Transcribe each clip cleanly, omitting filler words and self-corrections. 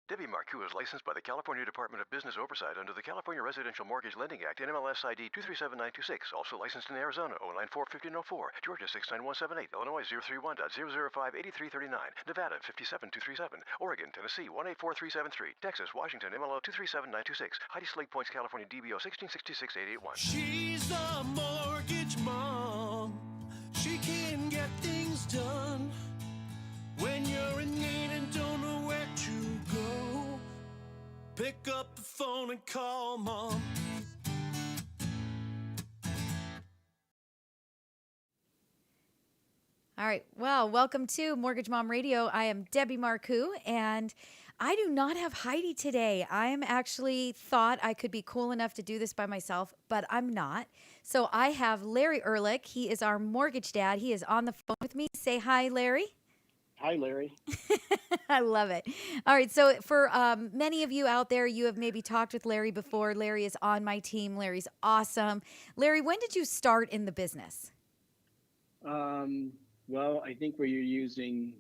Debbie Marcoux is licensed by the California Department of Business Oversight under the California Residential Mortgage Lending Act, NMLS ID 237926. Also licensed in Arizona, 094-1504, Georgia 69178, Illinois 031.005-8339, Nevada 57237, Oregon, Tennessee 184373, Texas, Washington, MLO 237926, Heidi Slade Points, California DBO 1666881. She's the mortgage mom. She can get things done. When you're in need and don't know where to go, pick up the phone and call Mom. All right. Well, welcome to Mortgage Mom Radio. I am Debbie Marcoux, and I do not have Heidi today. I am actually thought I could be cool enough to do this by myself, but I'm not. So I have Larry Ehrlich. He is our mortgage dad. He is on the phone with me. Say hi, Larry. Hi, Larry. I love it. All right. So for many of you out there, you have maybe talked with Larry before. Larry is on my team. Larry's awesome. Larry, when did you start in the business? Well, I think we were using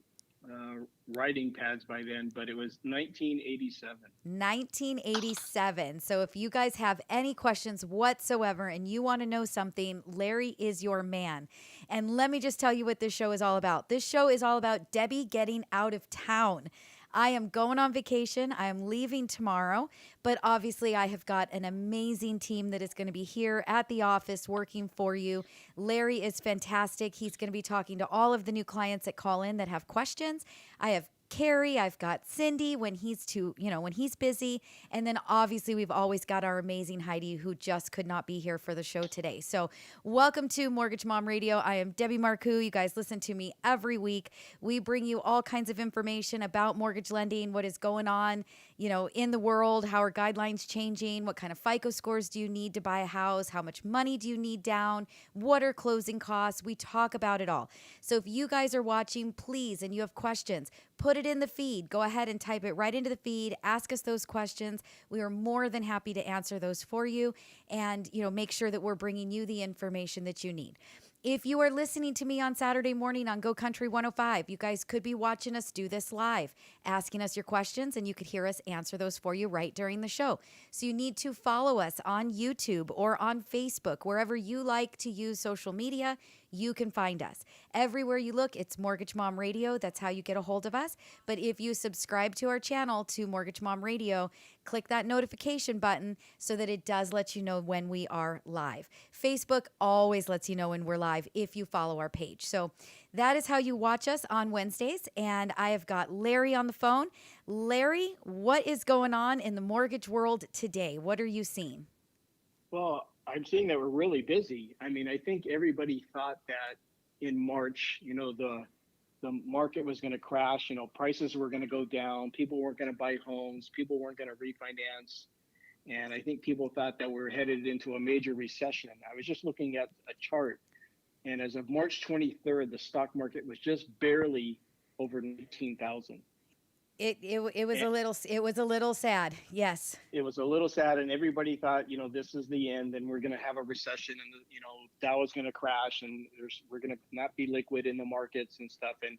writing pads by then, but it was 1987. 1987. So if you guys have any questions whatsoever and you want to know something, Larry is your man. And let me just tell you what this show is all about. This show is all about Debbie getting out of town. I am going on vacation. I am leaving tomorrow, but obviously I have got an amazing team that is going to be here at the office working for you. Larry is fantastic. He's going to be talking to all of the new clients that call in that have questions. I have Carrie, I've got Cindy when he's when he's busy. And then obviously we've always got our amazing Heidi who just could not be here for the show today. So welcome to Mortgage Mom Radio. I am Debbie Marcoux. You guys listen to me every week. We bring you all kinds of information about mortgage lending, what is going on, in the world, how are guidelines changing, what kind of FICO scores do you need to buy a house, how much money do you need down, what are closing costs. We talk about it all. So if you guys are watching, please, and you have questions, put it in the feed. Go ahead and type it right into the feed. Ask us those questions. We are more than happy to answer those for you and, make sure that we're bringing you the information that you need. If you are listening to me on Saturday morning on Go Country 105, you guys could be watching us do this live, asking us your questions, and you could hear us answer those for you right during the show. So you need to follow us on YouTube or on Facebook, wherever you like to use social media. You can find us. Everywhere you look, it's Mortgage Mom Radio. That's how you get a hold of us. But if you subscribe to our channel, to Mortgage Mom Radio, click that notification button so that it does let you know when we are live. Facebook always lets you know when we're live if you follow our page. So that is how you watch us on Wednesdays. And I have got Larry on the phone. Larry, what is going on in the mortgage world today? What are you seeing? Well, I'm seeing that we're really busy. I mean, I think everybody thought that in March, the market was going to crash, prices were going to go down, people weren't going to buy homes, people weren't going to refinance. And I think people thought that we're headed into a major recession. I was just looking at a chart, and as of March 23rd, the stock market was just barely over 19,000. It was a little sad. Yes. It was a little sad, and everybody thought, this is the end, and we're going to have a recession, and Dow is going to crash, and we're going to not be liquid in the markets and stuff, and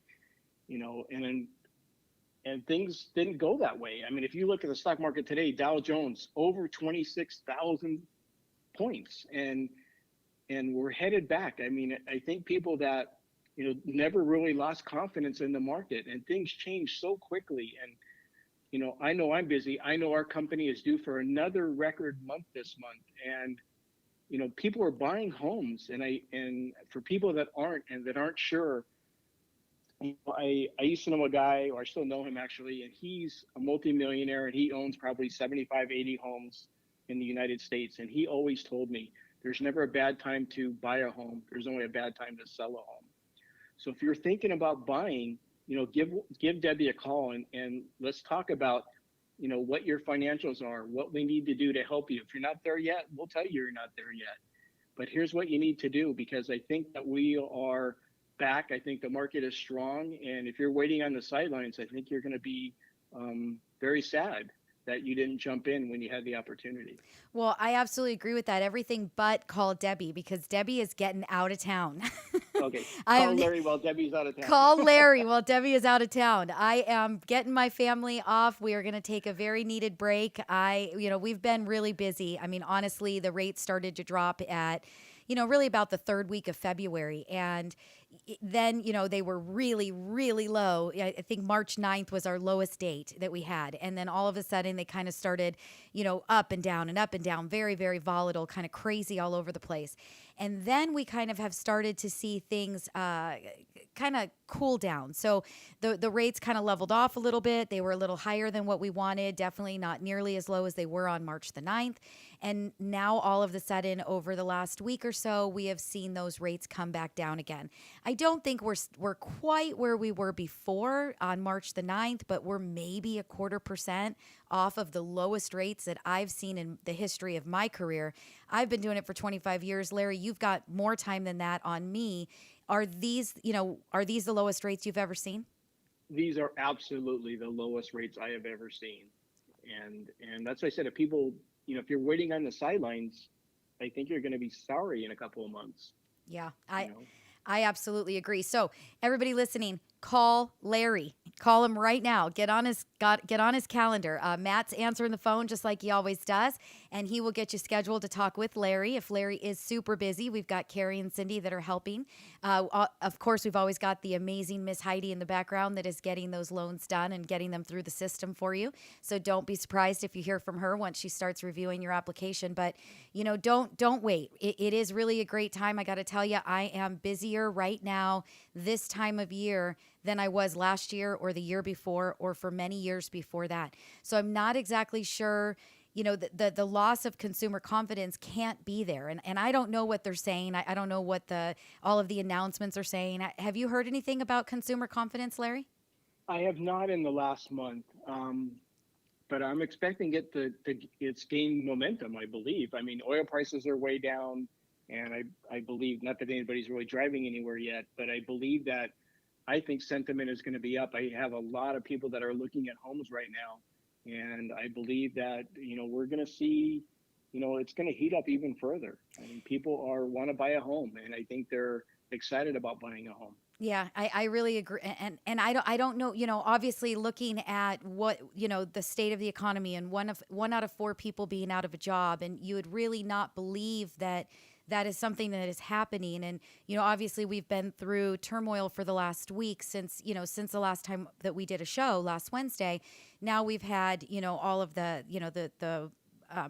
and things didn't go that way. I mean, if you look at the stock market today, Dow Jones over 26,000 points, and we're headed back. I mean, I think people that never really lost confidence in the market, and things change so quickly. And, I know I'm busy. I know our company is due for another record month this month. And, people are buying homes, and for people that aren't sure, I used to know a guy, or I still know him actually, and he's a multimillionaire, and he owns probably 75, 80 homes in the United States. And he always told me there's never a bad time to buy a home. There's only a bad time to sell a home. So if you're thinking about buying, give Debbie a call and let's talk about, what your financials are, what we need to do to help you. If you're not there yet, we'll tell you you're not there yet. But here's what you need to do, because I think that we are back. I think the market is strong. And if you're waiting on the sidelines, I think you're going to be very sad. that you didn't jump in when you had the opportunity. Well, I absolutely agree with that. Everything but call Debbie, because Debbie is getting out of town. Okay, I call am Larry while Debbie's out of town. Call Larry while Debbie is out of town. I am getting my family off. We are going to take a very needed break. We've been really busy. I mean, honestly, the rates started to drop at, really about the third week of February. And then, they were really, really low. I think March 9th was our lowest date that we had. And then all of a sudden they kind of started, up and down and up and down, very, very volatile, kind of crazy all over the place. And then we kind of have started to see things kind of cool down. So the rates kind of leveled off a little bit. They were a little higher than what we wanted, definitely not nearly as low as they were on March the 9th. And now all of a sudden, over the last week or so, we have seen those rates come back down again. I don't think we're quite where we were before on March the 9th, but we're maybe 0.25% off of the lowest rates that I've seen in the history of my career. I've been doing it for 25 years. Larry, you've got more time than that on me. Are these the lowest rates you've ever seen? These are absolutely the lowest rates I have ever seen. And that's why I said, if people, if you're waiting on the sidelines, I think you're going to be sorry in a couple of months. Yeah, I absolutely agree. So everybody listening, call Larry. Call him right now. Get on his calendar. Matt's answering the phone just like he always does, and he will get you scheduled to talk with Larry. If Larry is super busy, we've got Carrie and Cindy that are helping. Of course, we've always got the amazing Miss Heidi in the background that is getting those loans done and getting them through the system for you. So don't be surprised if you hear from her once she starts reviewing your application. But don't wait. It is really a great time. I got to tell you, I am busier right now this time of year than I was last year or the year before or for many years before that. So I'm not exactly sure, the loss of consumer confidence can't be there. And I don't know what they're saying. I don't know what all of the announcements are saying. Have you heard anything about consumer confidence, Larry? I have not in the last month, but I'm expecting it's gained momentum, I believe. I mean, oil prices are way down, and I believe, not that anybody's really driving anywhere yet, but I think sentiment is going to be up. I have a lot of people that are looking at homes right now, and I believe that, we're going to see, it's going to heat up even further. I mean, people want to buy a home, and I think they're excited about buying a home. Yeah, I really agree. And I don't know, obviously looking at what, the state of the economy and one out of four people being out of a job, and you would really not believe that is something that is happening. And, obviously we've been through turmoil for the last week since the last time that we did a show last Wednesday. Now we've had, all of the, the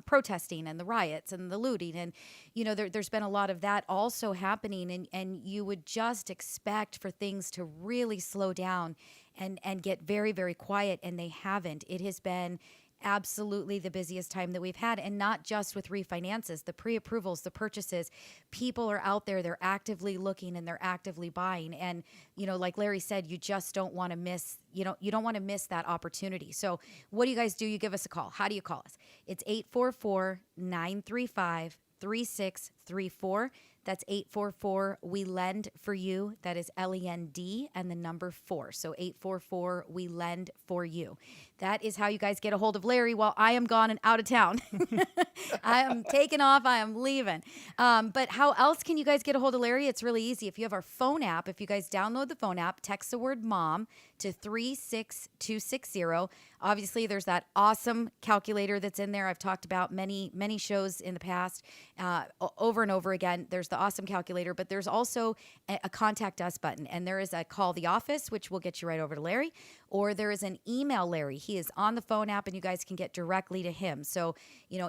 protesting and the riots and the looting. And, there's been a lot of that also happening. And you would just expect for things to really slow down and get very, very quiet. And they haven't. It has been absolutely the busiest time that we've had, and not just with refinances, the pre-approvals, the purchases. People are out there, they're actively looking and they're actively buying. And, like Larry said, you just don't want to miss, you don't want to miss that opportunity. So what do you guys do? You give us a call. How do you call us? It's 844-935-3634. That's 844 We Lend for You. That is LEND and the number 4. So 844 We Lend for You. That is how you guys get a hold of Larry while I am gone and out of town. I am taking off. I am leaving. But how else can you guys get a hold of Larry? It's really easy. If you have our phone app, if you guys download the phone app, text the word MOM to 36260. Obviously, there's that awesome calculator that's in there. I've talked about many, many shows in the past over and over again. There's the awesome calculator, but there's also a contact us button, and there is a call the office, which will get you right over to Larry, or there is an email Larry. He is on the phone app, and you guys can get directly to him. So,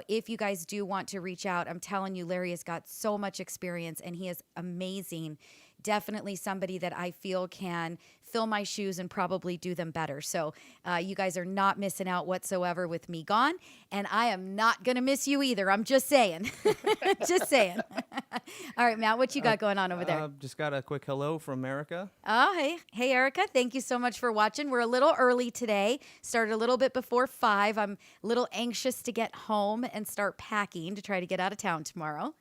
if you guys do want to reach out, I'm telling you, Larry has got so much experience, and he is amazing. Definitely somebody that I feel can fill my shoes and probably do them better. So you guys are not missing out whatsoever with me gone. And I am not going to miss you either. I'm just saying. Just saying. All right, Matt, what you got going on over there? Just got a quick hello from Erica. Oh, hey. Hey, Erica. Thank you so much for watching. We're a little early today. Started a little bit before 5. I'm a little anxious to get home and start packing to try to get out of town tomorrow.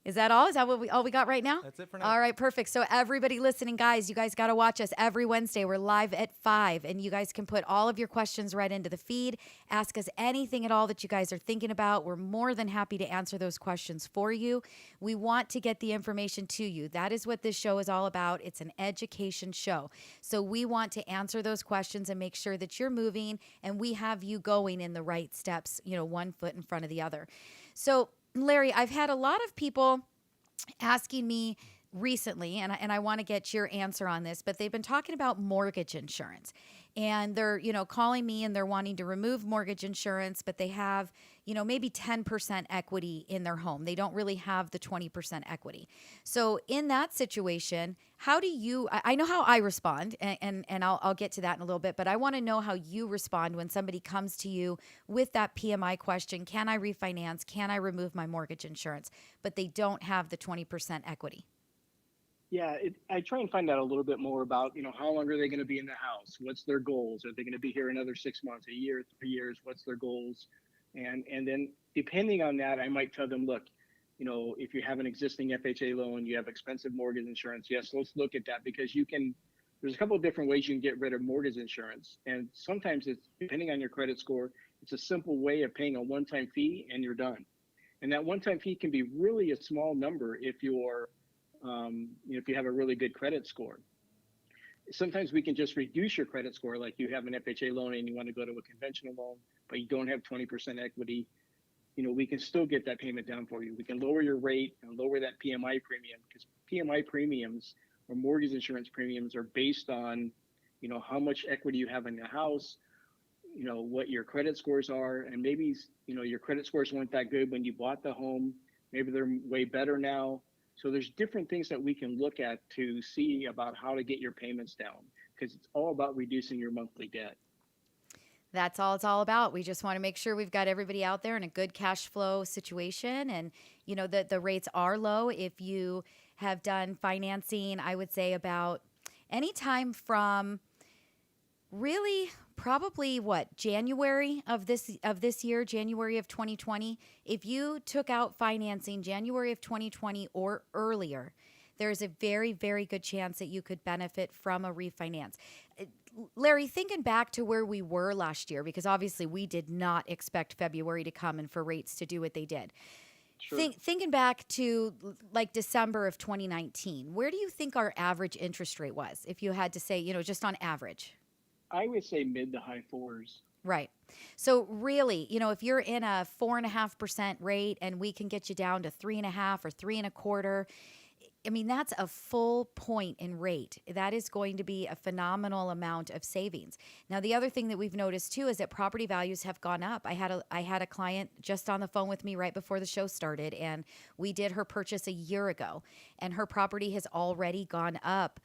Is that all? Is that all we got right now? That's it for now. All right, perfect. So everybody listening, guys, you guys got to watch us every Wednesday. We're live at 5, and you guys can put all of your questions right into the feed. Ask us anything at all that you guys are thinking about. We're more than happy to answer those questions for you. We want to get the information to you. That is what this show is all about. It's an education show. So we want to answer those questions and make sure that you're moving and we have you going in the right steps, one foot in front of the other. So Larry, I've had a lot of people asking me recently, and I want to get your answer on this, but they've been talking about mortgage insurance. And they're, calling me and they're wanting to remove mortgage insurance, but they have, maybe 10% equity in their home. They don't really have the 20% equity. So in that situation, how do you, I know how I respond, and I'll get to that in a little bit, but I want to know how you respond when somebody comes to you with that PMI question: can I refinance? Can I remove my mortgage insurance? But they don't have the 20% equity. Yeah, I try and find out a little bit more about, how long are they going to be in the house? What's their goals? Are they going to be here another 6 months, a year, 3 years? What's their goals? And then depending on that, I might tell them, look, if you have an existing FHA loan, you have expensive mortgage insurance. Yes, let's look at that, because there's a couple of different ways you can get rid of mortgage insurance. And sometimes it's, depending on your credit score, it's a simple way of paying a one-time fee and you're done. And that one-time fee can be really a small number if you're if you have a really good credit score. Sometimes we can just reduce your credit score, like you have an FHA loan and you want to go to a conventional loan, but you don't have 20% equity. We can still get that payment down for you. We can lower your rate and lower that PMI premium, because PMI premiums or mortgage insurance premiums are based on, how much equity you have in the house, what your credit scores are, and maybe, your credit scores weren't that good when you bought the home. Maybe they're way better now. So there's different things that we can look at to see about how to get your payments down, because it's all about reducing your monthly debt. That's all it's all about. We just want to make sure we've got everybody out there in a good cash flow situation. And, that the rates are low. If you have done financing, I would say about any time from really probably January of this year, January of 2020. If you took out financing January of 2020 or earlier, there's a very, very good chance that you could benefit from a refinance. Larry, thinking back to where we were last year, because obviously we did not expect February to come and for rates to do what they did. Sure. Thinking back to like December of 2019, where do you think our average interest rate was, if you had to say, just on average? I would say mid to high 4s. Right. So really, if you're in a 4.5% rate and we can get you down to 3.5 or 3.25, I mean, that's a full point in rate. That is going to be a phenomenal amount of savings. Now, the other thing that we've noticed too is that property values have gone up. I had a client just on the phone with me right before the show started, and we did her purchase a year ago, and her property has already gone up,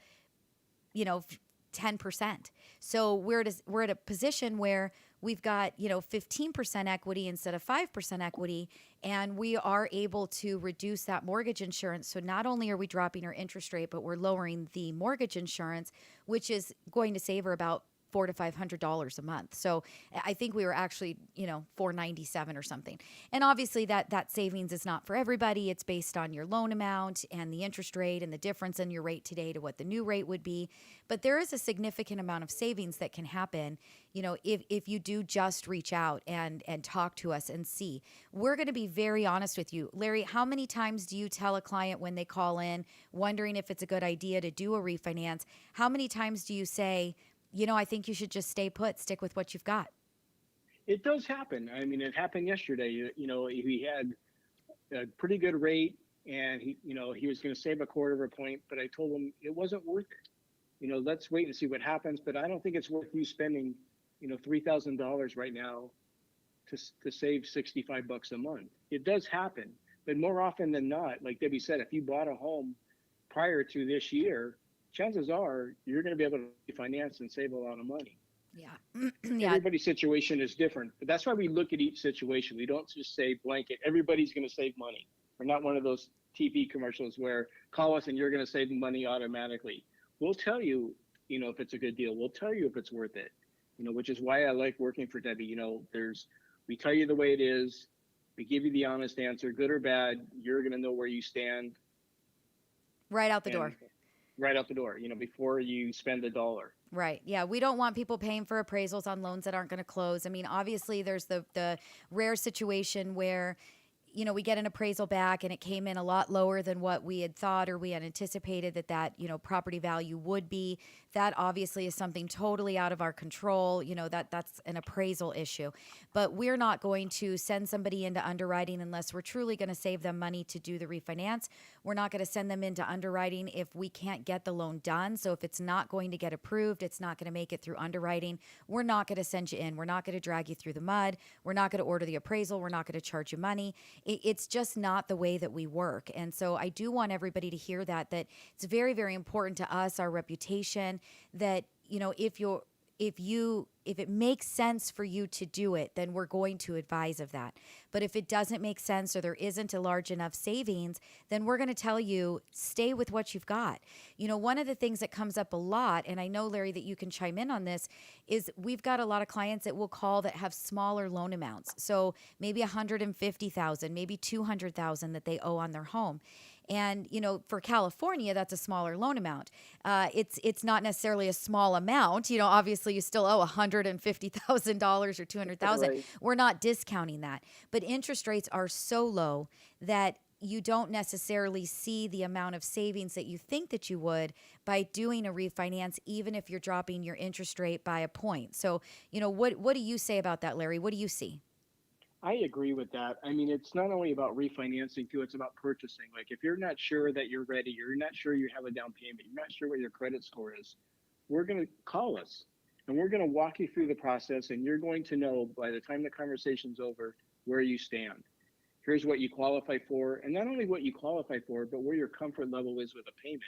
10%. So we're at a position where we've got, 15% equity instead of 5% equity, and we are able to reduce that mortgage insurance. So not only are we dropping our interest rate, but we're lowering the mortgage insurance, which is going to save her about $400 to $500 a month. So I think we were actually, $497 or something. And obviously that savings is not for everybody. It's based on your loan amount and the interest rate and the difference in your rate today to what the new rate would be. But there is a significant amount of savings that can happen, if you do just reach out and talk to us and see. We're going to be very honest with you. Larry, how many times do you tell a client when they call in wondering if it's a good idea to do a refinance? How many times do you say, I think you should just stay put, stick with what you've got? It does happen. I mean, it happened yesterday. He had a pretty good rate, and he was going to save a quarter of a point, but I told him it wasn't worth it. Let's wait and see what happens. But I don't think it's worth you spending, $3,000 right now to save $65 a month. It does happen, but more often than not, like Debbie said, if you bought a home prior to this year, chances are you're going to be able to refinance and save a lot of money. Yeah. Yeah. Everybody's situation is different, but that's why we look at each situation. We don't just say blanket, everybody's going to save money. We're not one of those TV commercials where call us and you're going to save money automatically. We'll tell you, if it's a good deal. We'll tell you if it's worth it, which is why I like working for Debbie. We tell you the way it is. We give you the honest answer, good or bad. You're going to know where you stand. Right out the door. Right out the door, before you spend a dollar. Right. Yeah. We don't want people paying for appraisals on loans that aren't going to close. I mean, obviously, there's the rare situation where, we get an appraisal back and it came in a lot lower than what we had thought or we had anticipated that property value would be. That obviously is something totally out of our control. That's an appraisal issue. But we're not going to send somebody into underwriting unless we're truly going to save them money to do the refinance. We're not going to send them into underwriting if we can't get the loan done. So if it's not going to get approved, it's not going to make it through underwriting, we're not going to send you in. We're not going to drag you through the mud. We're not going to order the appraisal. We're not going to charge you money. It's just not the way that we work. And so I do want everybody to hear that it's very, very important to us, our reputation, that, if it makes sense for you to do it, then we're going to advise of that. But if it doesn't make sense or there isn't a large enough savings, then we're going to tell you, stay with what you've got. One of the things that comes up a lot, and I know, Larry, that you can chime in on this, is we've got a lot of clients that will call that have smaller loan amounts. So maybe $150,000, maybe $200,000 that they owe on their home. And, for California, that's a smaller loan amount. It's not necessarily a small amount. Obviously you still owe $150,000 or $200,000. Right. We're not discounting that. But interest rates are so low that you don't necessarily see the amount of savings that you think that you would by doing a refinance, even if you're dropping your interest rate by a point. So, what do you say about that, Larry? What do you see? I agree with that. I mean, it's not only about refinancing too, it's about purchasing. Like if you're not sure that you're ready, you're not sure you have a down payment, you're not sure what your credit score is, we're going to call us and we're going to walk you through the process, and you're going to know by the time the conversation's over where you stand. Here's what you qualify for, and not only what you qualify for, but where your comfort level is with a payment.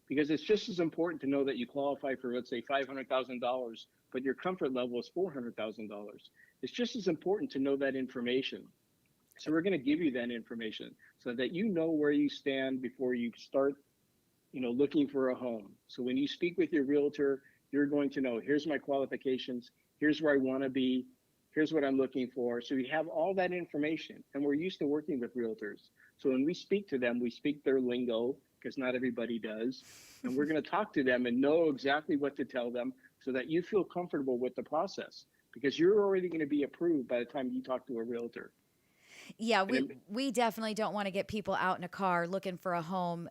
Because it's just as important to know that you qualify for, let's say, $500,000, but your comfort level is $400,000. It's just as important to know that information. So we're going to give you that information so that you know where you stand before you start, looking for a home. So when you speak with your realtor, you're going to know, here's my qualifications, here's where I want to be, here's what I'm looking for. So we have all that information, and we're used to working with realtors. So when we speak to them, we speak their lingo, because not everybody does. And we're going to talk to them and know exactly what to tell them so that you feel comfortable with the process, because you're already going to be approved by the time you talk to a realtor. Yeah, we definitely don't want to get people out in a car looking for a home,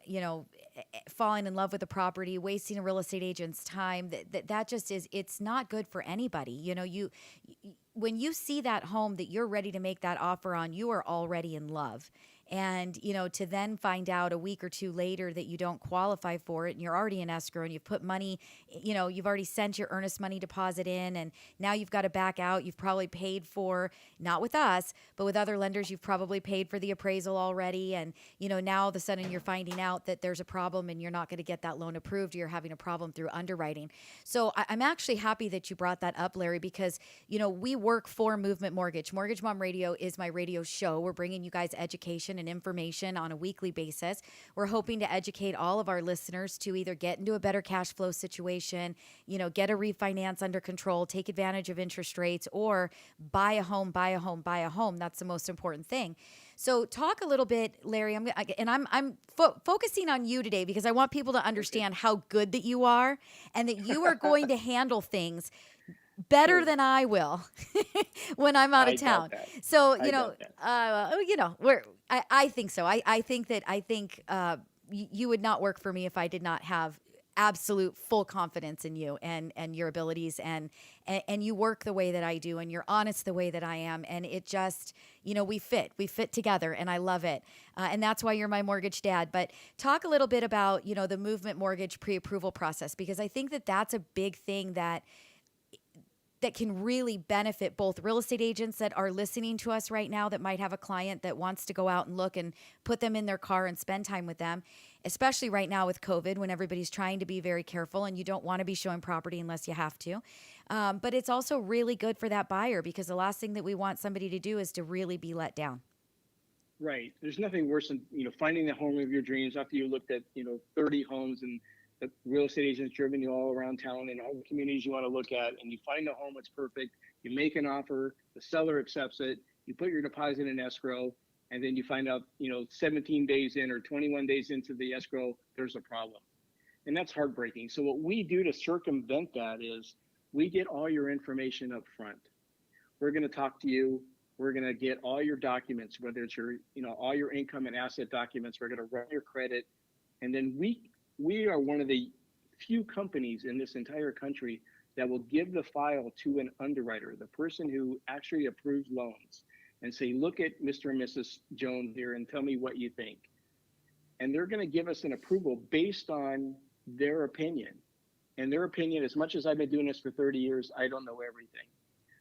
falling in love with the property, wasting a real estate agent's time. That just is, it's not good for anybody. When you see that home that you're ready to make that offer on, you are already in love. And, to then find out a week or two later that you don't qualify for it and you're already in escrow and you've put money, you've already sent your earnest money deposit in, and now you've got to back out. You've probably paid for, not with us, but with other lenders, you've probably paid for the appraisal already. And, now all of a sudden you're finding out that there's a problem and you're not going to get that loan approved. You're having a problem through underwriting. So I'm actually happy that you brought that up, Larry, because, we work for Movement Mortgage. Mortgage Mom Radio is my radio show. We're bringing you guys education and information on a weekly basis. We're hoping to educate all of our listeners to either get into a better cash flow situation, get a refinance under control, take advantage of interest rates, or buy a home. That's the most important thing. So talk a little bit, Larry, I'm focusing on you today because I want people to understand how good that you are and that you are going to handle things better than I will when I'm out of town. So, I think so. I think you would not work for me if I did not have absolute full confidence in you and your abilities, and you work the way that I do, and you're honest the way that I am. And it just, we fit together, and I love it. And that's why you're my mortgage dad. But talk a little bit about, the Movement Mortgage pre-approval process, because I think that that's a big thing that can really benefit both real estate agents that are listening to us right now that might have a client that wants to go out and look and put them in their car and spend time with them, especially right now with COVID when everybody's trying to be very careful and you don't want to be showing property unless you have to. But it's also really good for that buyer, because the last thing that we want somebody to do is to really be let down. Right. There's nothing worse than, finding the home of your dreams after you looked at, 30 homes, and the real estate agents driven you all around town and all the communities you want to look at, and you find a home that's perfect. You make an offer, the seller accepts it, You put your deposit in escrow, and then you find out, 17 days in or 21 days into the escrow, there's a problem. And that's heartbreaking. So what we do to circumvent that is we get all your information up front. We're going to talk to you. We're going to get all your documents, whether it's your, all your income and asset documents. We're going to run your credit. And then we are one of the few companies in this entire country that will give the file to an underwriter, the person who actually approves loans, and say, look at Mr. and Mrs. Jones here and tell me what you think. And they're going to give us an approval based on their opinion. And their opinion, as much as I've been doing this for 30 years, I don't know everything.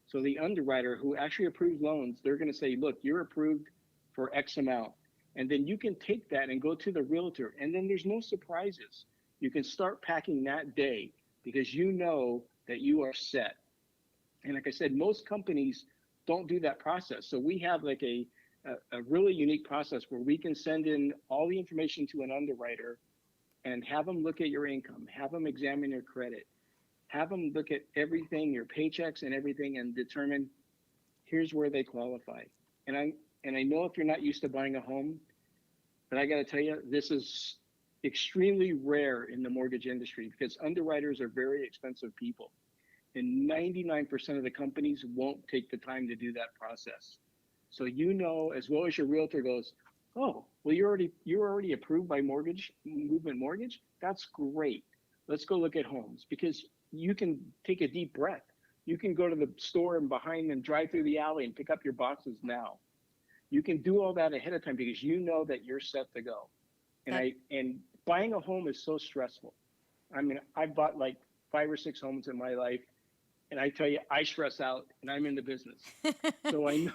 So the underwriter who actually approves loans, they're going to say, look, you're approved for X amount. And then you can take that and go to the realtor. And then there's no surprises. You can start packing that day because you know that you are set. And like I said, most companies don't do that process. So we have like a really unique process where we can send in all the information to an underwriter and have them look at your income, have them examine your credit, have them look at everything, your paychecks and everything, and determine here's where they qualify. And I know if you're not used to buying a home, but I got to tell you, this is extremely rare in the mortgage industry because underwriters are very expensive people. And 99% of the companies won't take the time to do that process. So as well as your realtor goes, oh, well, you're already approved by Movement Mortgage? That's great. Let's go look at homes because you can take a deep breath. You can go to the store and behind and drive through the alley and pick up your boxes now. You can do all that ahead of time because you know that you're set to go. And buying a home is so stressful. I mean, I've bought like 5 or 6 homes in my life. And I tell you, I stress out and I'm in the business. So I know,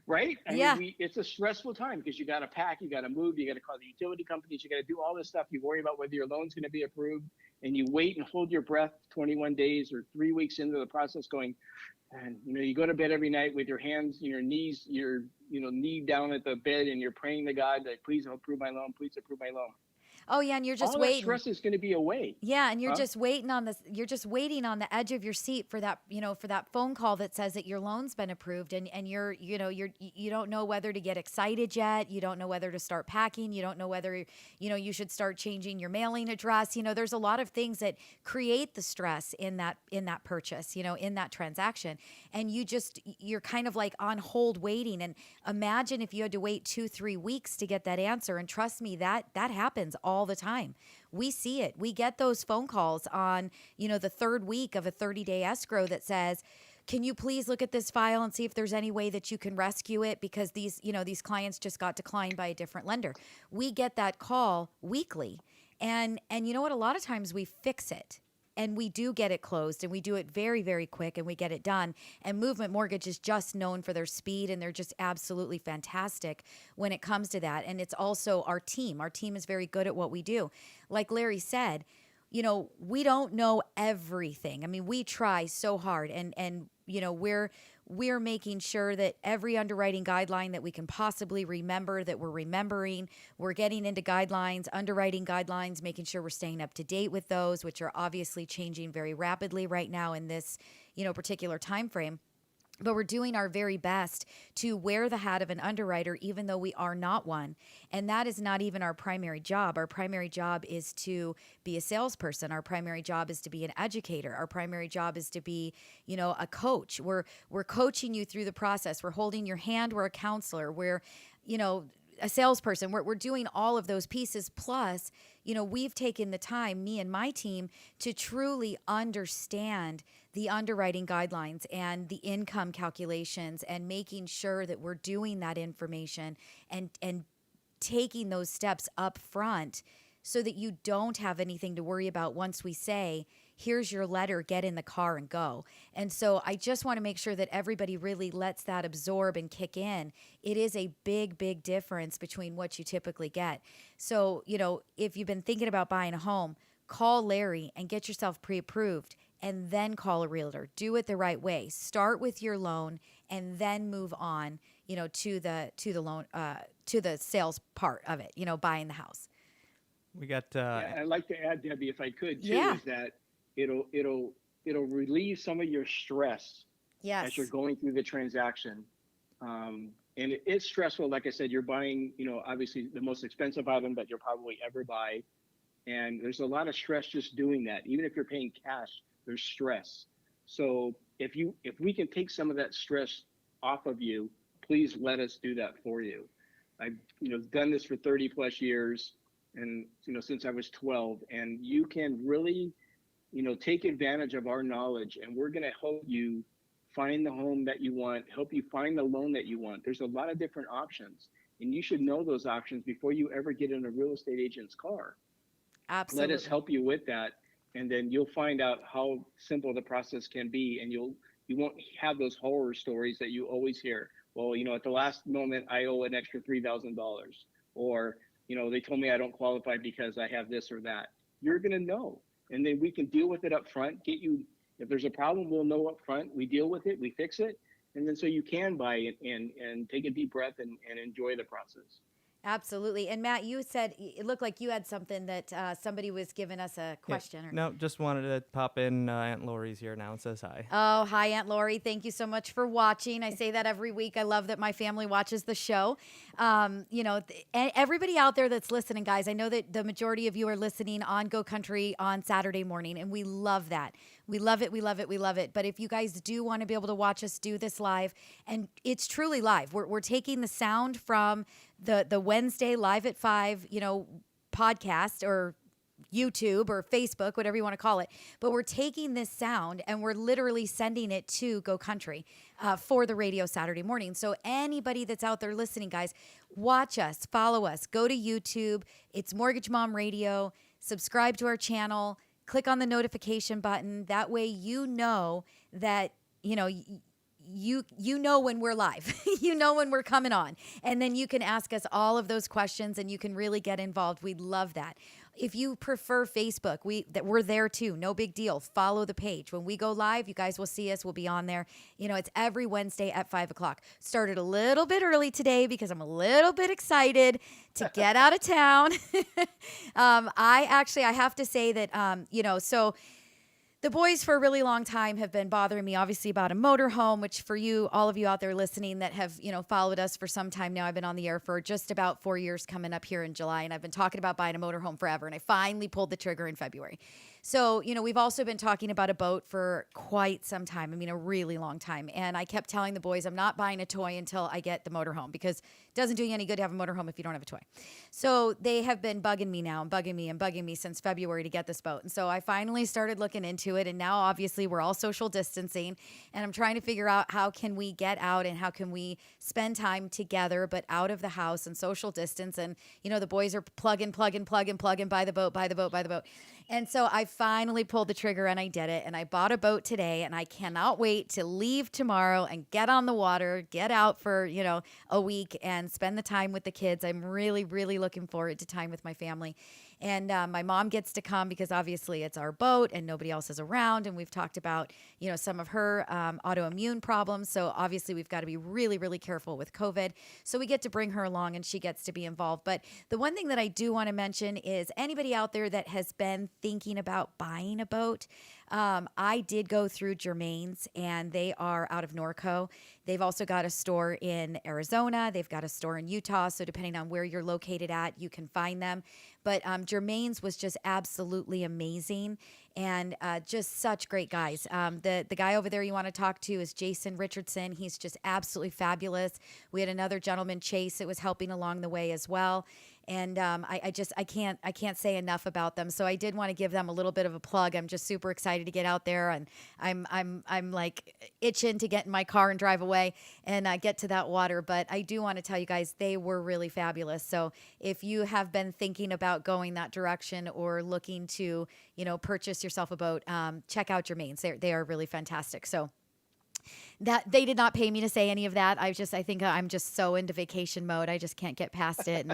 right? I mean, it's a stressful time because you got to pack, you got to move, you got to call the utility companies, you got to do all this stuff. You worry about whether your loan's going to be approved and you wait and hold your breath 21 days or 3 weeks into the process going, and you go to bed every night with your hands, your knees, your knee down at the bed and you're praying to God that please approve my loan, please approve my loan. Oh yeah, and you're just all waiting. That stress is going to be away. Yeah, and you're just waiting on this. You're just waiting on the edge of your seat for that, for that phone call that says that your loan's been approved, and you don't know whether to get excited yet. You don't know whether to start packing. You don't know whether you should start changing your mailing address. There's a lot of things that create the stress in that purchase. In that transaction, and you're kind of like on hold waiting. And imagine if you had to wait 2-3 weeks to get that answer. And trust me, that happens all the time. We see it. We get those phone calls on, the third week of a 30-day escrow that says, can you please look at this file and see if there's any way that you can rescue it because these clients just got declined by a different lender. We get that call weekly. And you know what? A lot of times we fix it. And we do get it closed, and we do it very, very quick, and we get it done. And Movement Mortgage is just known for their speed, and they're just absolutely fantastic when it comes to that. And it's also our team. Our team is very good at what we do. Like Larry said, we don't know everything. I mean, we try so hard, and we're making sure that every underwriting guideline that we can possibly remember, that we're remembering. We're getting into guidelines, underwriting guidelines, making sure we're staying up to date with those, which are obviously changing very rapidly right now in this, particular time frame. But we're doing our very best to wear the hat of an underwriter, even though we are not one. And that is not even our primary job. Our primary job is to be a salesperson. Our primary job is to be an educator. Our primary job is to be, a coach. We're coaching you through the process. We're holding your hand. We're a counselor. We're, a salesperson. We're doing all of those pieces. Plus, we've taken the time, me and my team, to truly understand the underwriting guidelines and the income calculations and making sure that we're doing that information and taking those steps up front so that you don't have anything to worry about once we say, here's your letter, get in the car and go. And so I just want to make sure that everybody really lets that absorb and kick in. It is a big, big difference between what you typically get. So, if you've been thinking about buying a home, call Larry and get yourself pre-approved and then call a realtor. Do it the right way. Start with your loan and then move on, to the loan, to the sales part of it, buying the house. We got. I'd like to add, Debbie, if I could, too, Yeah. is that it'll relieve some of your stress Yes. as you're going through the transaction. And it's stressful. Like I said, you're buying, obviously the most expensive item that you'll probably ever buy. And there's a lot of stress just doing that. Even if you're paying cash, there's stress. So if we can take some of that stress off of you, please let us do that for you. I've done this for 30 plus years, and since I was 12, and you can really take advantage of our knowledge, and we're going to help you find the home that you want, help you find the loan that you want. There's a lot of different options, and you should know those options before you ever get in a real estate agent's car. Absolutely. Let us help you with that, and then you'll find out how simple the process can be, and you won't have those horror stories that you always hear. Well, at the last moment I owe an extra $3,000, or they told me I don't qualify because I have this or that. You're going to know, and then we can deal with it up front. If there's a problem, we'll know up front. We deal with it, we fix it, and then so you can buy it and take a deep breath and enjoy the process. Absolutely. And Matt, you said it looked like you had something that somebody was giving us a question. Yeah. No, just wanted to pop in. Aunt Lori's here now and says hi. Oh, hi, Aunt Lori. Thank you so much for watching. I say that every week. I love that my family watches the show. Everybody out there that's listening, guys, I know that the majority of you are listening on Go Country on Saturday morning, and we love that. We love it. We love it. We love it. But if you guys do want to be able to watch us do this live, and it's truly live, we're taking the sound from the Wednesday Live at 5, podcast or YouTube or Facebook, whatever you want to call it. But we're taking this sound and we're literally sending it to Go Country for the radio Saturday morning. So anybody that's out there listening, guys, watch us, follow us, go to YouTube. It's Mortgage Mom Radio. Subscribe to our channel. Click on the notification button. That way you know that, you know when we're live. You know when we're coming on. And then you can ask us all of those questions and you can really get involved. We'd love that. If you prefer Facebook, we're there too. No big deal. Follow the page. When we go live, you guys will see us. We'll be on there. It's every Wednesday at 5 o'clock. Started a little bit early today because I'm a little bit excited to get out of town. I have to say that, so the boys for a really long time have been bothering me, obviously, about a motorhome, which for you, all of you out there listening that have, followed us for some time now, I've been on the air for just about 4 years coming up here in July, and I've been talking about buying a motorhome forever, and I finally pulled the trigger in February. So, we've also been talking about a boat for quite some time. I mean, a really long time. And I kept telling the boys, I'm not buying a toy until I get the motorhome because it doesn't do you any good to have a motorhome if you don't have a toy. So they have been bugging me now and bugging me since February to get this boat. And so I finally started looking into it. And now obviously we're all social distancing and I'm trying to figure out how can we get out and how can we spend time together, but out of the house and social distance. And, the boys are plugging by the boat. And so I finally pulled the trigger and I did it. And I bought a boat today and I cannot wait to leave tomorrow and get on the water, get out for, a week and spend the time with the kids. I'm really, really looking forward to time with my family. And my mom gets to come because obviously it's our boat and nobody else is around. And we've talked about, some of her autoimmune problems. So obviously we've got to be really, really careful with COVID. So we get to bring her along and she gets to be involved. But the one thing that I do want to mention is anybody out there that has been thinking about buying a boat, I did go through Germaine's and they are out of Norco. They've also got a store in Arizona. They've got a store in Utah. So depending on where you're located at, you can find them. But Germaine's was just absolutely amazing and just such great guys. The guy over there you want to talk to is Jason Richardson. He's just absolutely fabulous. We had another gentleman, Chase, that was helping along the way as well. And I can't say enough about them. So I did want to give them a little bit of a plug. I'm just super excited to get out there, and I'm like itching to get in my car and drive away and get to that water. But I do want to tell you guys they were really fabulous. So if you have been thinking about going that direction or looking to purchase yourself a boat, check out Germaine's. They are really fantastic. So. That they did not pay me to say any of that. I think I'm just so into vacation mode. I just can't get past it.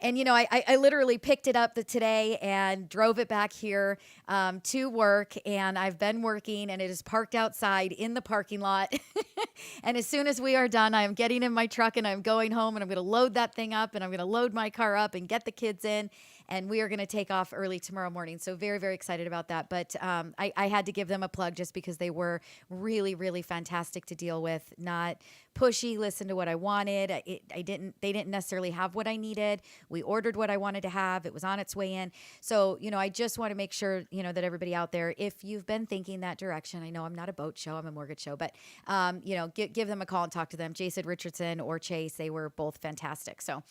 And I literally picked it up today and drove it back here to work. And I've been working and it is parked outside in the parking lot. And as soon as we are done, I am getting in my truck and I'm going home and I'm going to load that thing up and I'm going to load my car up and get the kids in. And we are going to take off early tomorrow morning. So very, very excited about that. But I had to give them a plug just because they were really, really fantastic to deal with. Not pushy, listened to what I wanted. They didn't necessarily have what I needed. We ordered what I wanted to have. It was on its way in. So, I just want to make sure, that everybody out there, if you've been thinking that direction, I know I'm not a boat show, I'm a mortgage show, but, give them a call and talk to them. Jason Richardson or Chase, they were both fantastic. So,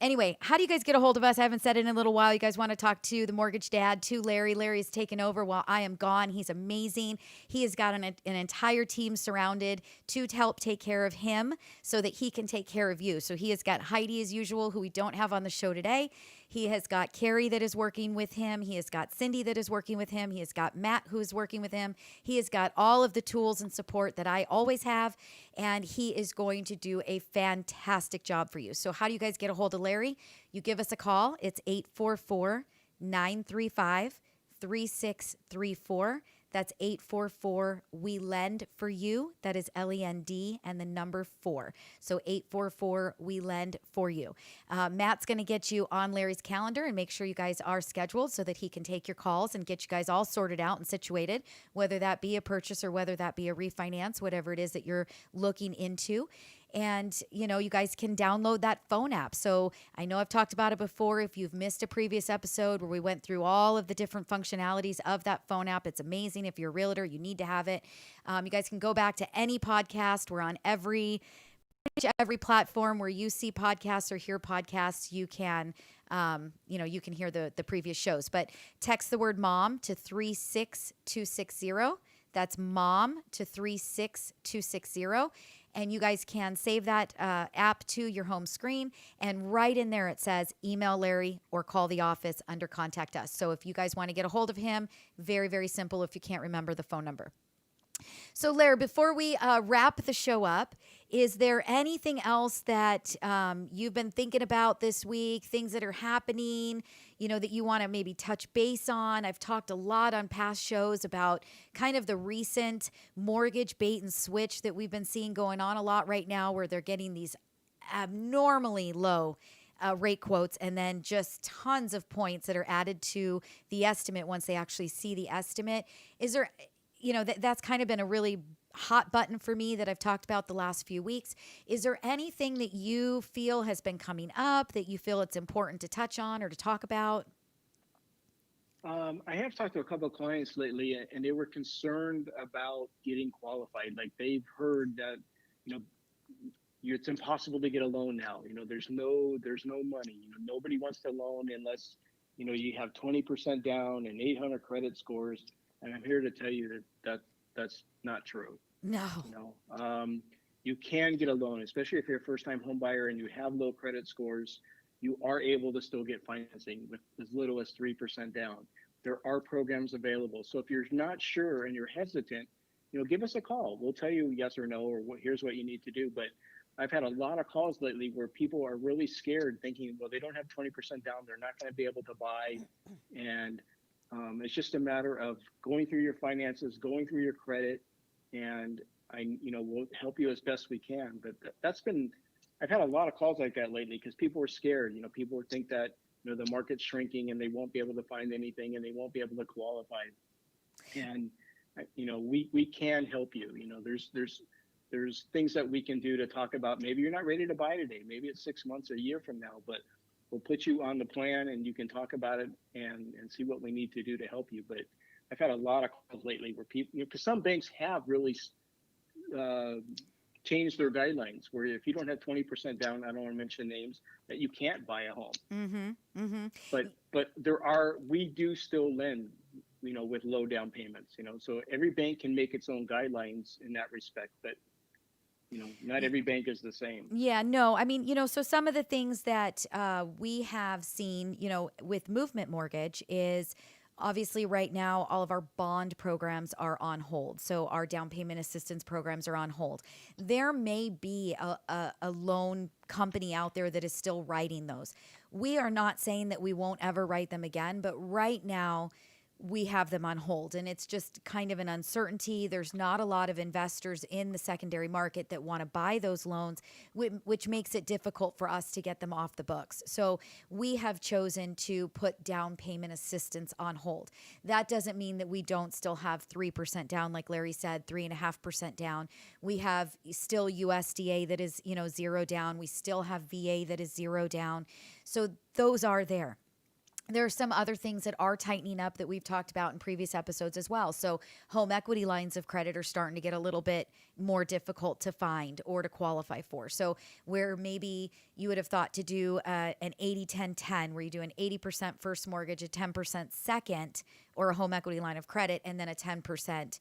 anyway, how do you guys get a hold of us? I haven't said it in a little while. You guys want to talk to the mortgage dad, to Larry. Larry's taken over while I am gone. He's amazing. He has got an entire team surrounded to help take care of him so that he can take care of you. So he has got Heidi as usual, who we don't have on the show today. He has got Carrie that is working with him. He has got Cindy that is working with him. He has got Matt who is working with him. He has got all of the tools and support that I always have, and he is going to do a fantastic job for you. So how do you guys get a hold of Larry? You give us a call. It's 844-935-3634. That's 844 We Lend for You. That is LEND and the number 4. So 844 We Lend for You. Matt's going to get you on Larry's calendar and make sure you guys are scheduled so that he can take your calls and get you guys all sorted out and situated, whether that be a purchase or whether that be a refinance, whatever it is that you're looking into. And, you guys can download that phone app. So I know I've talked about it before. If you've missed a previous episode where we went through all of the different functionalities of that phone app, it's amazing. If you're a realtor, you need to have it. You guys can go back to any podcast. We're on every platform where you see podcasts or hear podcasts. You can, you can hear the previous shows. But text the word mom to 36260. That's mom to 36260. And you guys can save that app to your home screen. And right in there, it says email Larry or call the office under contact us. So if you guys want to get a hold of him, very, very simple if you can't remember the phone number. So Larry, before we wrap the show up, is there anything else that you've been thinking about this week, things that are happening, that you want to maybe touch base on? I've talked a lot on past shows about kind of the recent mortgage bait and switch that we've been seeing going on a lot right now, where they're getting these abnormally low rate quotes and then just tons of points that are added to the estimate once they actually see the estimate. Is there, that's kind of been a really hot button for me that I've talked about the last few weeks. Is there anything that you feel has been coming up that you feel it's important to touch on or to talk about? I have talked to a couple of clients lately, and they were concerned about getting qualified. Like, they've heard that, it's impossible to get a loan now. There's no money. Nobody wants to loan unless, you have 20% down and 800 credit scores. And I'm here to tell you that's not true. No. You can get a loan, especially if you're a first-time home buyer and you have low credit scores. You are able to still get financing with as little as 3% down. There are programs available. So if you're not sure and you're hesitant, give us a call. We'll tell you yes or no, or here's what you need to do. But I've had a lot of calls lately where people are really scared, thinking, well, they don't have 20% down, they're not going to be able to buy. And it's just a matter of going through your finances, going through your credit, and we'll help you as best we can. But I've had a lot of calls like that lately because people are scared. People think that the market's shrinking and they won't be able to find anything and they won't be able to qualify. And we can help you. There's things that we can do to talk about. Maybe you're not ready to buy today. Maybe it's 6 months, a year from now, but we'll put you on the plan and you can talk about it and see what we need to do to help you. But I've had a lot of calls lately where people, because some banks have really changed their guidelines where if you don't have 20% down, I don't want to mention names, that you can't buy a home. Mm-hmm. Mm-hmm. But we do still lend, with low down payments, so every bank can make its own guidelines in that respect. But not every bank is the same. Yeah, no, I mean, so some of the things that we have seen, with Movement Mortgage is obviously right now all of our bond programs are on hold. So our down payment assistance programs are on hold. There may be a loan company out there that is still writing those. We are not saying that we won't ever write them again, but right now we have them on hold, and it's just kind of an uncertainty. There's not a lot of investors in the secondary market that want to buy those loans, which makes it difficult for us to get them off the books. So we have chosen to put down payment assistance on hold. That doesn't mean that we don't still have 3% down, like Larry said, 3.5% down. We have still USDA that is, 0 down. We still have VA that is 0 down. So those are there. There are some other things that are tightening up that we've talked about in previous episodes as well. So home equity lines of credit are starting to get a little bit more difficult to find or to qualify for. So where maybe you would have thought to do an 80-10-10, where you do an 80% first mortgage, a 10% second, or a home equity line of credit, and then a 10%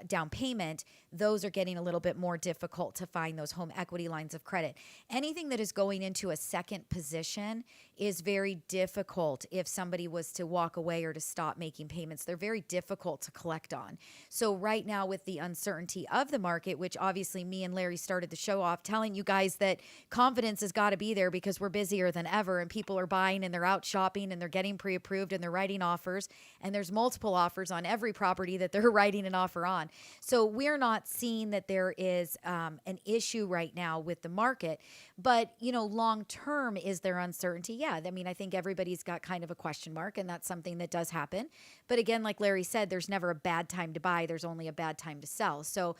down payment, those are getting a little bit more difficult to find, those home equity lines of credit. Anything that is going into a second position is very difficult if somebody was to walk away or to stop making payments. They're very difficult to collect on. So right now, with the uncertainty of the market, which obviously me and Larry started the show off telling you guys that confidence has got to be there because we're busier than ever and people are buying and they're out shopping and they're getting pre-approved and they're writing offers, and there's multiple offers on every property that they're writing an offer on. So we're not seeing that there is an issue right now with the market, but long term, is there uncertainty? Yeah. I mean, I think everybody's got kind of a question mark, and that's something that does happen. But again, like Larry said, there's never a bad time to buy. There's only a bad time to sell. So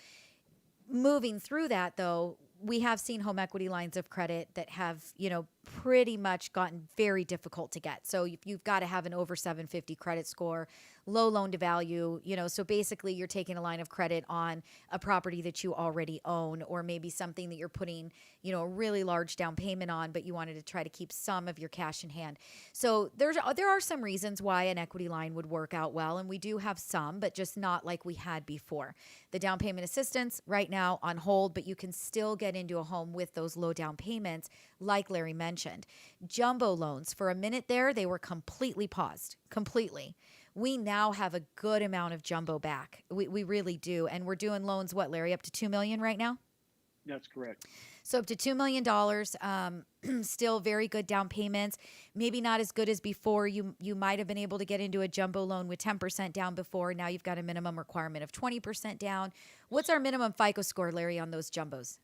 moving through that, though, we have seen home equity lines of credit that have, pretty much gotten very difficult to get. So you've got to have an over 750 credit score, low loan to value, so basically you're taking a line of credit on a property that you already own, or maybe something that you're putting, a really large down payment on, but you wanted to try to keep some of your cash in hand. So there are some reasons why an equity line would work out well, and we do have some, but just not like we had before. The down payment assistance right now on hold, but you can still get into a home with those low down payments, like Larry mentioned. Jumbo loans, for a minute there, they were completely paused, completely. We now have a good amount of jumbo back. We really do. And we're doing loans, what, Larry, up to $2 million right now? That's correct. So up to $2 million, still very good down payments. Maybe not as good as before. You might have been able to get into a jumbo loan with 10% down before. Now you've got a minimum requirement of 20% down. What's our minimum FICO score, Larry, on those jumbos?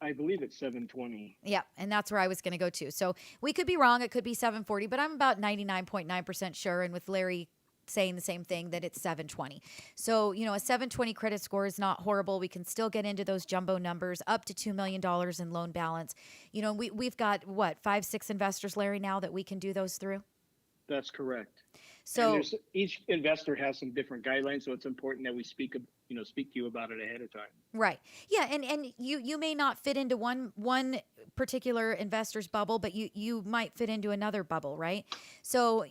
I believe it's 720. Yeah, and that's where I was going to go to. So we could be wrong. It could be 740, but I'm about 99.9% sure. And with Larry saying the same thing, that it's 720. So, a 720 credit score is not horrible. We can still get into those jumbo numbers up to $2 million in loan balance. We've got, 5-6 investors, Larry, now that we can do those through? That's correct. So and each investor has some different guidelines, so it's important that we speak to you about it ahead of time. Right. Yeah, and you may not fit into one particular investor's bubble, but you might fit into another bubble, right? So,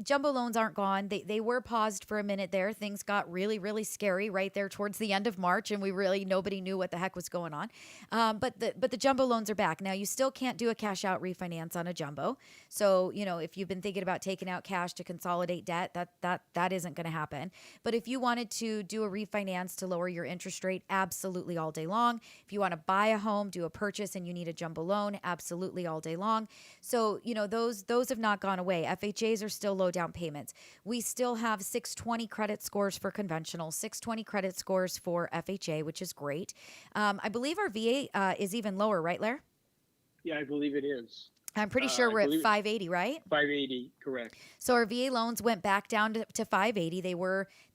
jumbo loans aren't gone. They were paused for a minute there. Things got really, really scary right there towards the end of March, and nobody knew what the heck was going on. But the jumbo loans are back. Now, you still can't do a cash out refinance on a jumbo. So, if you've been thinking about taking out cash to consolidate debt, that isn't going to happen. But if you wanted to do a refinance to lower your interest rate, absolutely all day long. If you want to buy a home, do a purchase, and you need a jumbo loan, absolutely all day long. So, those have not gone away. FHAs are still low down payments. We still have 620 credit scores for conventional, 620 credit scores for FHA, which is great. I believe our VA is even lower, right, Lair? Yeah, I believe it is. I'm pretty sure we're at 580, right? 580, correct. So our VA loans went back down to 580.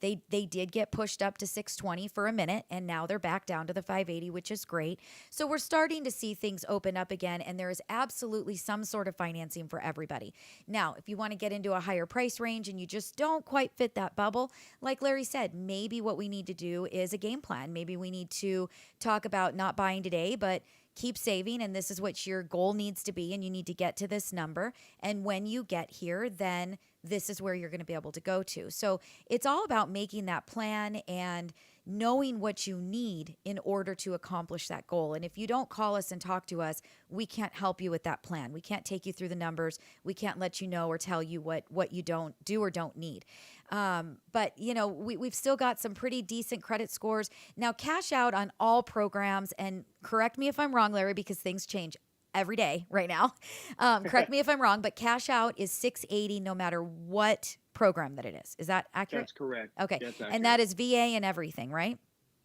They did get pushed up to 620 for a minute, and now they're back down to the 580, which is great. So we're starting to see things open up again, and there is absolutely some sort of financing for everybody. Now, if you want to get into a higher price range and you just don't quite fit that bubble, like Larry said, maybe what we need to do is a game plan. Maybe we need to talk about not buying today, but keep saving, and this is what your goal needs to be, and you need to get to this number. And when you get here, then this is where you're going to be able to go to. So it's all about making that plan and knowing what you need in order to accomplish that goal. And if you don't call us and talk to us, we can't help you with that plan. We can't take you through the numbers. We can't let you know or tell you what you don't do or don't need. But, we've still got some pretty decent credit scores. Now, cash out on all programs, and correct me if I'm wrong, Larry, because things change every day right now. Correct me if I'm wrong, but cash out is 680 no matter what program that it is. Is that accurate? That's correct. Okay. That's And that is VA and everything, right?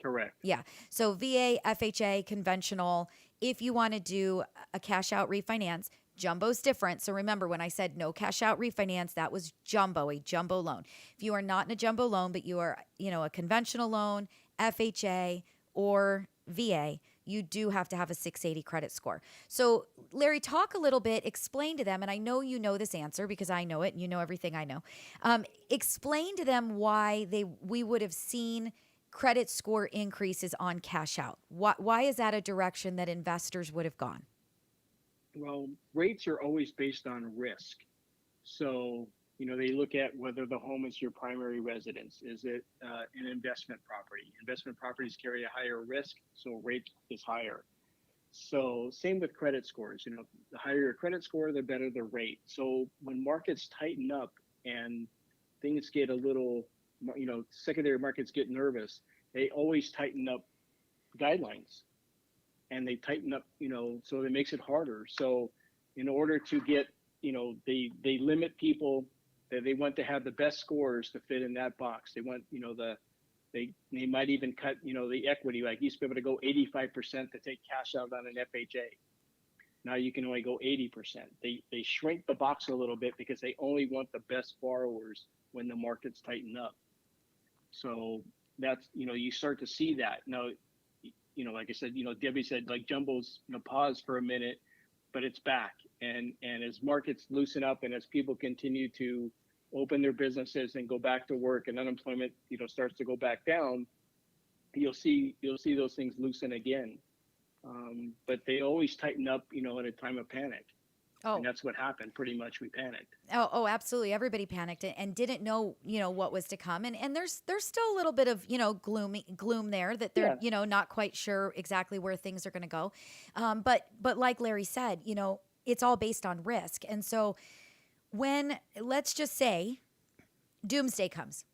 correct. Yeah. So VA, FHA, conventional. If you want to do a cash out refinance, jumbo's different. So remember when I said no cash out refinance, that was jumbo, a jumbo loan. If you are not in a jumbo loan, but you are, a conventional loan, FHA or VA, you do have to have a 680 credit score. So Larry, talk a little bit, explain to them, and I know you know this answer because I know it and you know everything I know. Explain to them why we would have seen credit score increases on cash out. Why is that a direction that investors would have gone? Well, rates are always based on risk. So, they look at whether the home is your primary residence. Is it an investment property? Investment properties carry a higher risk, so rate is higher. So same with credit scores. The higher your credit score, the better the rate. So when markets tighten up and things get a little, secondary markets get nervous, they always tighten up guidelines. And they tighten up, so it makes it harder. So in order to get, they limit people that they want to have the best scores to fit in that box. They want, they might even cut, the equity. Like you used to be able to go 85% to take cash out on an FHA. Now you can only go 80%. They shrink the box a little bit because they only want the best borrowers when the markets tighten up. So that's, you start to see that. Now, like I said, Debbie said, like jumbo's, pause for a minute, but it's back. And as markets loosen up and as people continue to open their businesses and go back to work and unemployment, starts to go back down, you'll see those things loosen again. But they always tighten up, in a time of panic. Oh. And that's what happened. Pretty much we panicked. Oh, absolutely. Everybody panicked and didn't know, what was to come. And there's still a little bit of, gloom there that they're, not quite sure exactly where things are going to go. But like Larry said, it's all based on risk. And so when, let's just say, doomsday comes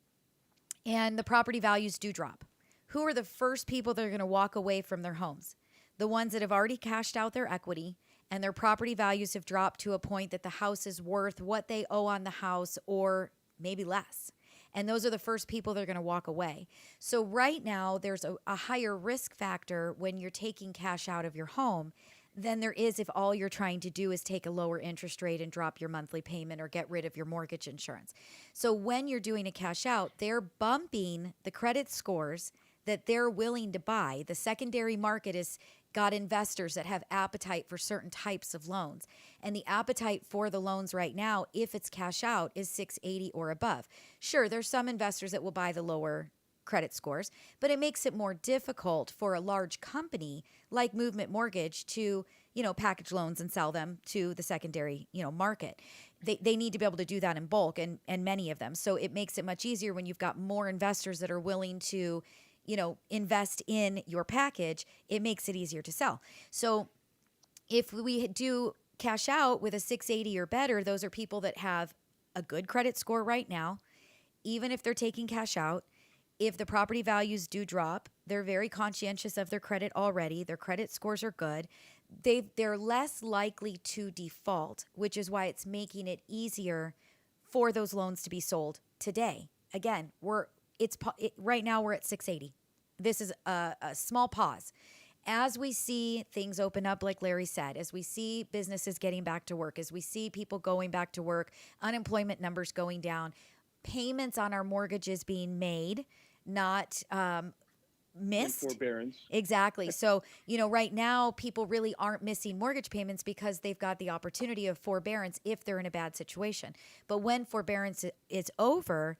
and the property values do drop, who are the first people that are going to walk away from their homes? The ones that have already cashed out their equity and their property values have dropped to a point that the house is worth what they owe on the house or maybe less. And those are the first people that are going to walk away. So right now, there's a higher risk factor when you're taking cash out of your home than there is if all you're trying to do is take a lower interest rate and drop your monthly payment or get rid of your mortgage insurance. So when you're doing a cash out, they're bumping the credit scores that they're willing to buy. The secondary market is got investors that have appetite for certain types of loans. And the appetite for the loans right now, if it's cash out, is 680 or above. Sure, there's some investors that will buy the lower credit scores, but it makes it more difficult for a large company like Movement Mortgage to, package loans and sell them to the secondary, market. They need to be able to do that in bulk and many of them. So it makes it much easier when you've got more investors that are willing to invest in your package. It makes it easier to sell. So if we do cash out with a 680 or better, those are people that have a good credit score right now. Even if they're taking cash out, if the property values do drop, they're very conscientious of their credit already. Their credit scores are good. They're less likely to default, which is why it's making it easier for those loans to be sold today. Again, right now we're at 680. This is a small pause. As we see things open up, like Larry said, as we see businesses getting back to work, as we see people going back to work, unemployment numbers going down, payments on our mortgages being made, not missed. And forbearance. Exactly. So, right now people really aren't missing mortgage payments because they've got the opportunity of forbearance if they're in a bad situation. But when forbearance is over,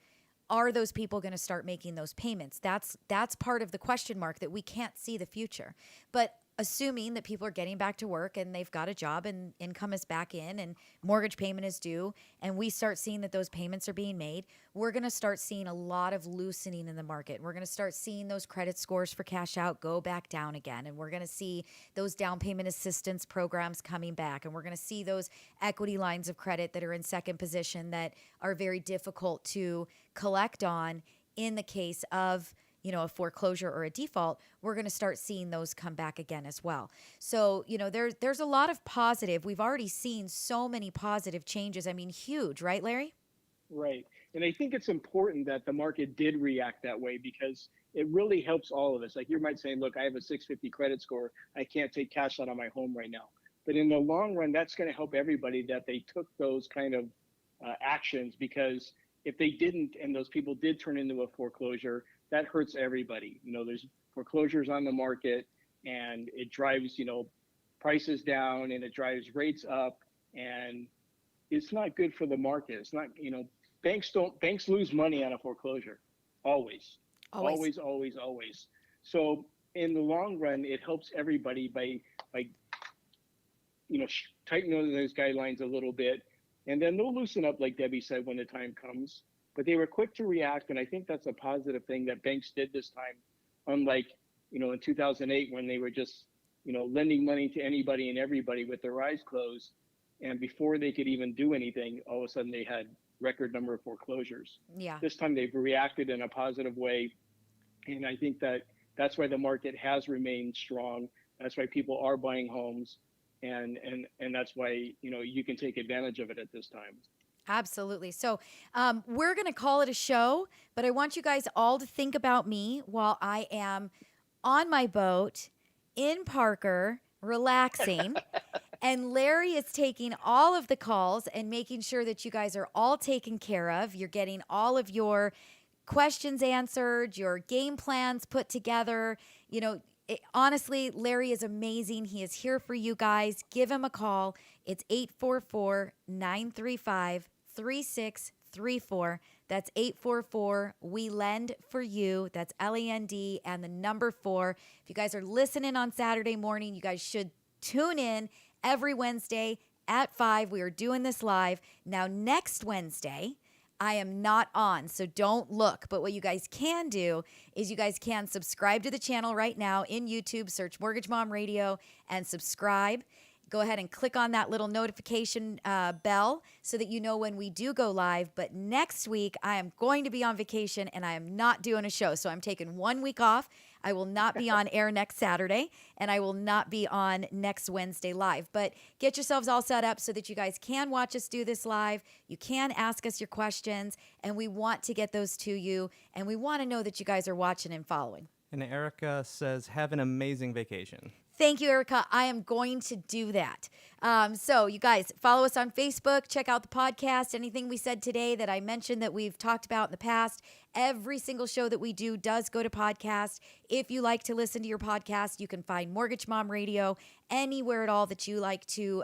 are those people going to start making those payments? That's part of the question mark, that we can't see the future. But assuming that people are getting back to work and they've got a job and income is back in and mortgage payment is due, and we start seeing that those payments are being made, we're going to start seeing a lot of loosening in the market. We're going to start seeing those credit scores for cash out go back down again. And we're going to see those down payment assistance programs coming back. And we're going to see those equity lines of credit that are in second position that are very difficult to collect on in the case of a foreclosure or a default. We're going to start seeing those come back again as well. So, there's a lot of positive. We've already seen so many positive changes. I mean, huge, right, Larry? Right. And I think it's important that the market did react that way because it really helps all of us. Like you might say, look, I have a 650 credit score. I can't take cash out on my home right now. But in the long run, that's going to help everybody that they took those kind of actions, because if they didn't and those people did turn into a foreclosure, that hurts everybody. There's foreclosures on the market, and it drives, prices down, and it drives rates up, and it's not good for the market. It's not, banks lose money on a foreclosure, always, Always. always, always, always. So in the long run, it helps everybody by tightening those guidelines a little bit, and then they'll loosen up, like Debbie said, when the time comes. But they were quick to react, and I think that's a positive thing that banks did this time, unlike in 2008 when they were just lending money to anybody and everybody with their eyes closed, and before they could even do anything, all of a sudden they had record number of foreclosures. Yeah. This time they've reacted in a positive way, and I think that's why the market has remained strong. That's why people are buying homes, and that's why you can take advantage of it at this time. Absolutely. So we're going to call it a show, but I want you guys all to think about me while I am on my boat in Parker, relaxing. And Larry is taking all of the calls and making sure that you guys are all taken care of. You're getting all of your questions answered, your game plans put together. Honestly, Larry is amazing. He is here for you guys. Give him a call. It's 844-935-3634. That's 844 We Lend for You. That's LEND and the number 4. If you guys are listening on Saturday morning, you guys should tune in every Wednesday at 5. We are doing this live. Now, next Wednesday, I am not on, so don't look. But what you guys can do is you guys can subscribe to the channel right now in YouTube. Search Mortgage Mom Radio and subscribe. Go ahead and click on that little notification bell so that you know when we do go live. But next week, I am going to be on vacation and I am not doing a show. So I'm taking 1 week off. I will not be on air next Saturday, and I will not be on next Wednesday live. But get yourselves all set up so that you guys can watch us do this live. You can ask us your questions, and we want to get those to you, and we want to know that you guys are watching and following. And Erica says, have an amazing vacation. Thank you, Erica. I am going to do that. So you guys follow us on Facebook, check out the podcast, anything we said today that I mentioned that we've talked about in the past. Every single show that we do does go to podcast. If you like to listen to your podcast, you can find Mortgage Mom Radio anywhere at all that you like to,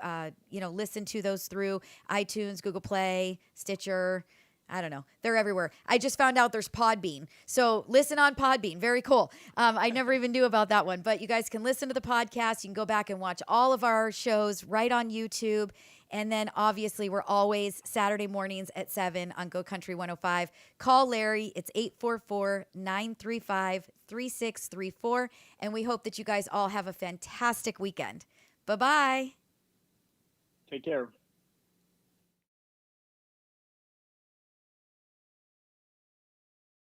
listen to those through iTunes, Google Play, Stitcher. I don't know. They're everywhere. I just found out there's Podbean. So listen on Podbean. Very cool. I never even knew about that one. But you guys can listen to the podcast. You can go back and watch all of our shows right on YouTube. And then obviously we're always Saturday mornings at 7 on Go Country 105. Call Larry. It's 844-935-3634. And we hope that you guys all have a fantastic weekend. Bye-bye. Take care.